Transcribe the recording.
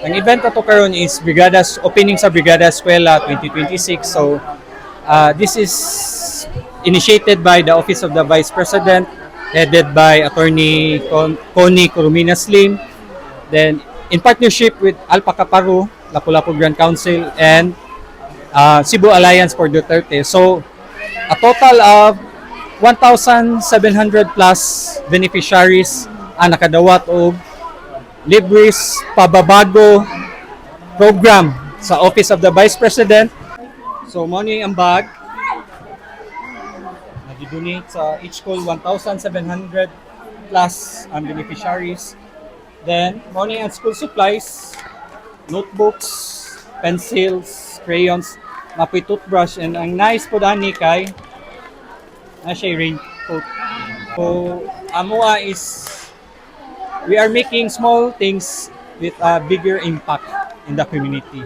Ang event na to karon is opening sa Brigada Eskwela 2026. So this is initiated by the Office of the Vice President, headed by Attorney Connie Corominas. Then in partnership with Kappa Rho, Lapu-Lapu Grand Council, and Cebu Alliance for Duterte. So a total of 1,700 plus beneficiaries ang nakadawat og libres pababago program sa Office of the Vice President. So mo ni ang bag nag-donate sa each school 1,700 plus ang beneficiaries. Then mo ni ang school supplies, notebooks, pencils, crayons, mapoy toothbrush, and ang nice po dani kay na siya raincoat. So amoa is we are making small things with a bigger impact in the community.